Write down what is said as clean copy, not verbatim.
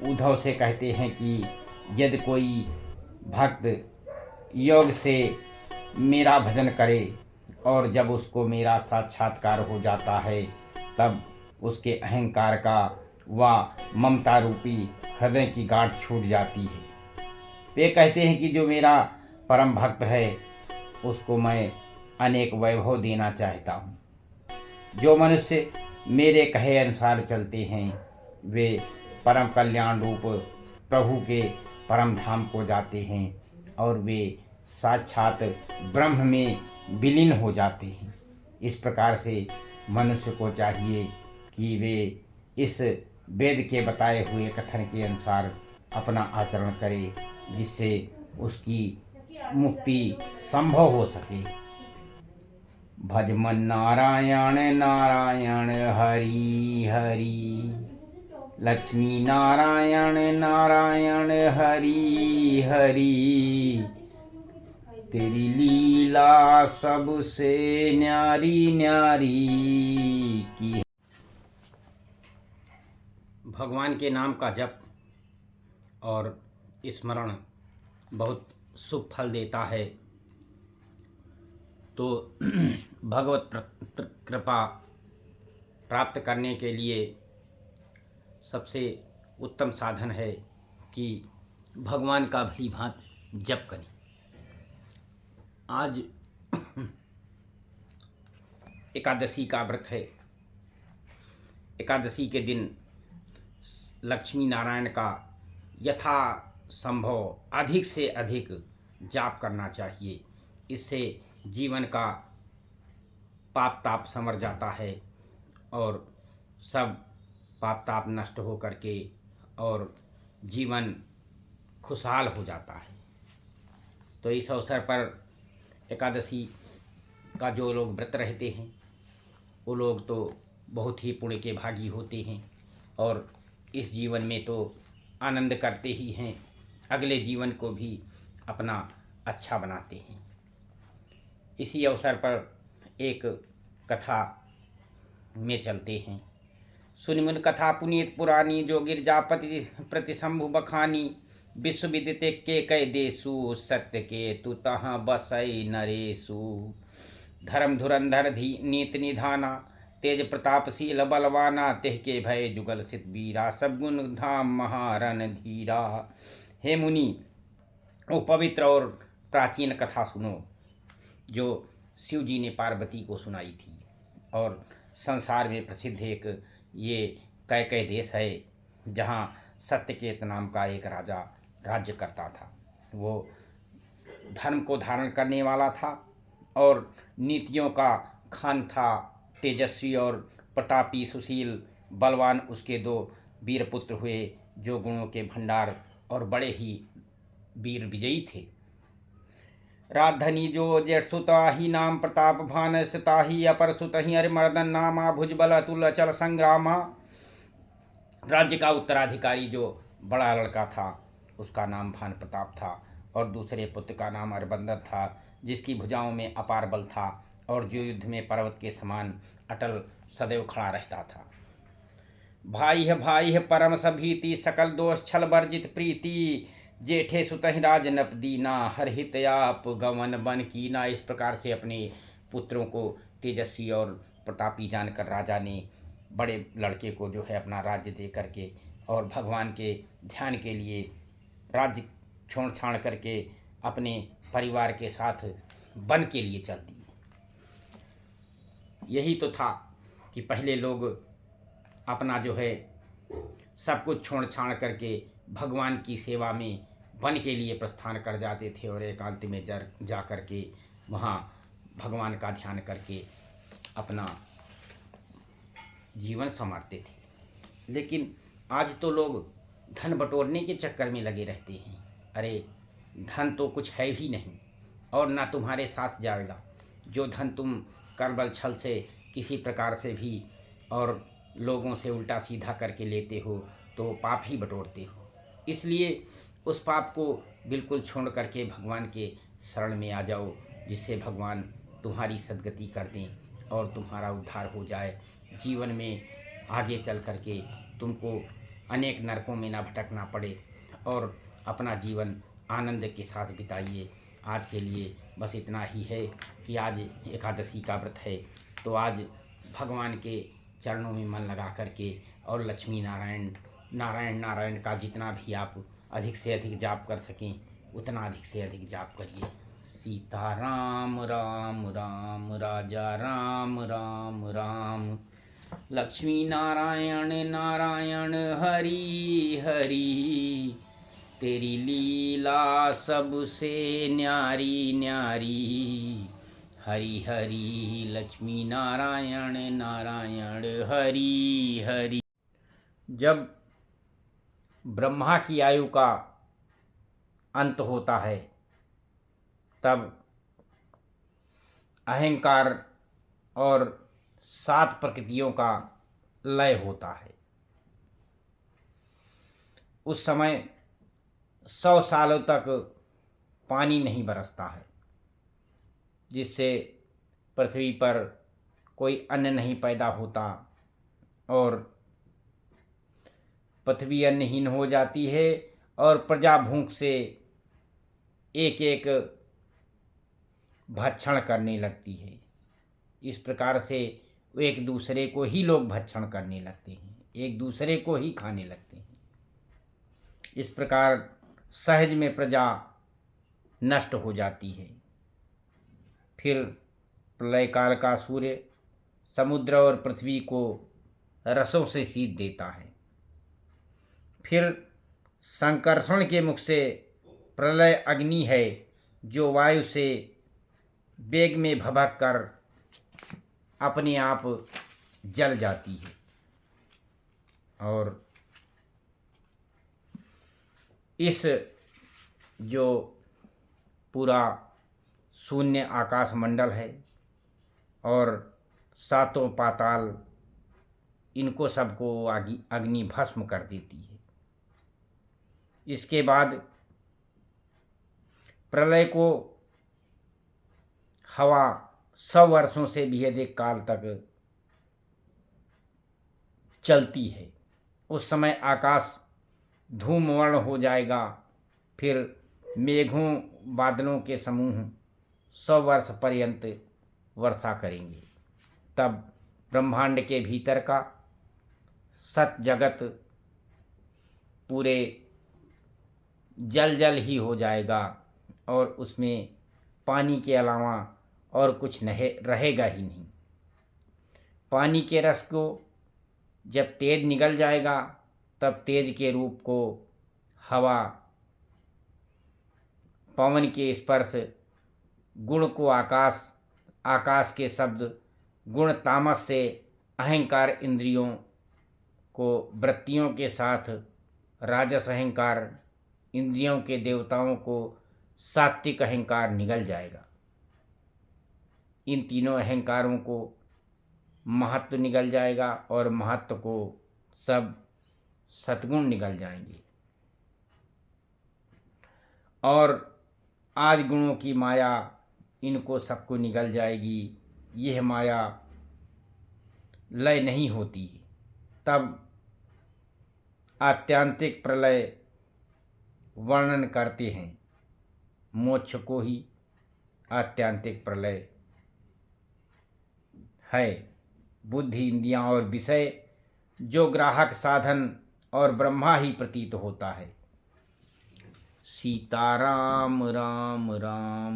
उद्धव से कहते हैं कि यदि कोई भक्त योग से मेरा भजन करे और जब उसको मेरा साक्षात्कार हो जाता है तब उसके अहंकार का व ममता रूपी हृदय की गांठ छूट जाती है। वे कहते हैं कि जो मेरा परम भक्त है उसको मैं अनेक वैभव देना चाहता हूँ। जो मनुष्य मेरे कहे अनुसार चलते हैं वे परम कल्याण रूप प्रभु के परम धाम को जाते हैं और वे साक्षात ब्रह्म में विलीन हो जाते हैं। इस प्रकार से मनुष्य को चाहिए कि वे इस वेद के बताए हुए कथन के अनुसार अपना आचरण करे, जिससे उसकी मुक्ति संभव हो सके। भज मन नारायण नारायण हरि हरि, लक्ष्मी नारायण नारायण हरि हरि, तेरी लीला सबसे न्यारी न्यारी की। भगवान के नाम का जप और स्मरण बहुत शुभ फल देता है। तो भगवत कृपा प्राप्त करने के लिए सबसे उत्तम साधन है कि भगवान का भली भांति जप करें। आज एकादशी का व्रत है। एकादशी के दिन लक्ष्मी नारायण का यथा संभव अधिक से अधिक जाप करना चाहिए। इससे जीवन का पाप ताप समर जाता है और सब पाप ताप नष्ट हो करके और जीवन खुशहाल हो जाता है। तो इस अवसर पर एकादशी का जो लोग व्रत रहते हैं वो लोग तो बहुत ही पुण्य के भागी होते हैं और इस जीवन में तो आनंद करते ही हैं, अगले जीवन को भी अपना अच्छा बनाते हैं। इसी अवसर पर एक कथा में चलते हैं। सुनि मुन कथा पुनीत पुरानी, जो गिरजापति प्रतिशंभु बखानी, विश्व विदिते के कह देसु, सत्य के तु तहाँ बसई नरेसु। धर्म धुरंधर नीत निधाना, तेज प्रतापशील बलवाना, तेह के भय जुगल सित वीरा, सब गुण धाम महारन धीरा। हे मुनि, वो पवित्र और प्राचीन कथा सुनो जो शिव जी ने पार्वती को सुनाई थी। और संसार में प्रसिद्ध एक ये कैकय देश है जहाँ सत्यकेत नाम का एक राजा राज्य करता था। वो धर्म को धारण करने वाला था और नीतियों का खान था। तेजस्वी और प्रतापी सुशील बलवान उसके दो वीर पुत्र हुए जो गुणों के भंडार और बड़े ही वीर विजयी थे। राजधनी जो जेठ सुता ही नाम प्रताप भान सिता ही, अपर सुत ही अरिमर्दन नामा, भुजबल अतुल अचल संग्रामा। राज्य का उत्तराधिकारी जो बड़ा लड़का था उसका नाम भान प्रताप था और दूसरे पुत्र का नाम अरिमर्दन था, जिसकी भुजाओं में अपार बल था और जो युद्ध में पर्वत के समान अटल सदैव खड़ा रहता था। भाई है परम सभीति, सकल दोष छल वर्जित प्रीति, जेठे सुतहि राज नप दीना, हर हित आप गवन बन कीना। इस प्रकार से अपने पुत्रों को तेजस्वी और प्रतापी जानकर राजा ने बड़े लड़के को जो है अपना राज्य दे करके और भगवान के ध्यान के लिए राज्य छोड़ छाड़ करके अपने परिवार के साथ वन के लिए चल दिए। यही तो था कि पहले लोग अपना जो है सब कुछ छोड़ छाड़ करके भगवान की सेवा में वन के लिए प्रस्थान कर जाते थे और एकांत में जा करके वहाँ भगवान का ध्यान करके अपना जीवन संवारते थे। लेकिन आज तो लोग धन बटोरने के चक्कर में लगे रहते हैं। अरे धन तो कुछ है ही नहीं और ना तुम्हारे साथ जाएगा। जो धन तुम करबल छल से किसी प्रकार से भी और लोगों से उल्टा सीधा करके लेते हो तो पाप ही बटोरते हो। इसलिए उस पाप को बिल्कुल छोड़ करके भगवान के शरण में आ जाओ, जिससे भगवान तुम्हारी सद्गति कर दें और तुम्हारा उद्धार हो जाए। जीवन में आगे चल करके तुमको अनेक नरकों में ना भटकना पड़े और अपना जीवन आनंद के साथ बिताइए। आज के लिए बस इतना ही है कि आज एकादशी का व्रत है, तो आज भगवान के चरणों में मन लगा करके और लक्ष्मी नारायण नारायण नारायण का जितना भी आप अधिक से अधिक जाप कर सकें उतना अधिक से अधिक जाप करिए। सीता राम राम राम राजा राम राम राम, लक्ष्मी नारायण नारायण हरि हरि, तेरी लीला सबसे न्यारी न्यारी, हरि हरि लक्ष्मी नारायण नारायण हरि हरि। जब ब्रह्मा की आयु का अंत होता है तब अहंकार और 7 प्रकृतियों का लय होता है। उस समय 100 सालों तक पानी नहीं बरसता है, जिससे पृथ्वी पर कोई अन्न नहीं पैदा होता और पृथ्वी अन्नहीन हो जाती है और प्रजा भूख से एक एक भक्षण करने लगती है। इस प्रकार से एक दूसरे को ही लोग भक्षण करने लगते हैं, एक दूसरे को ही खाने लगते हैं। इस प्रकार सहज में प्रजा नष्ट हो जाती है। फिर प्रलय काल का सूर्य समुद्र और पृथ्वी को रसों से सींच देता है। फिर संकर्षण के मुख से प्रलय अग्नि है जो वायु से वेग में भभक कर अपने आप जल जाती है और इस जो पूरा शून्य आकाश मंडल है और 7 पाताल, इनको सबको अग्नि भस्म कर देती है। इसके बाद प्रलय को हवा 100 वर्षों से भी अधिक काल तक चलती है। उस समय आकाश धूमवर्ण हो जाएगा। फिर मेघों बादलों के समूह 100 वर्ष पर्यंत वर्षा करेंगे। तब ब्रह्मांड के भीतर का सत जगत पूरे जल जल ही हो जाएगा और उसमें पानी के अलावा और कुछ नहीं रहेगा ही नहीं। पानी के रस को जब तेज निगल जाएगा तब तेज के रूप को हवा, पवन के स्पर्श, गुण को आकाश, आकाश के शब्द, गुण तामस से अहंकार इंद्रियों को वृत्तियों के साथ, राजस अहंकार इंद्रियों के देवताओं को सात्विक अहंकार निगल जाएगा। इन तीनों अहंकारों को महत्व निगल जाएगा और महत्व को सब सद्गुण निगल जाएंगे और आदि गुणों की माया इनको सबको निगल जाएगी। यह माया लय नहीं होती। तब आत्यांतिक प्रलय वर्णन करते हैं। मोक्ष को ही आत्यांतिक प्रलय है। बुद्धि, इंद्रियां और विषय जो ग्राहक साधन और ब्रह्मा ही प्रतीत होता है। सीताराम राम राम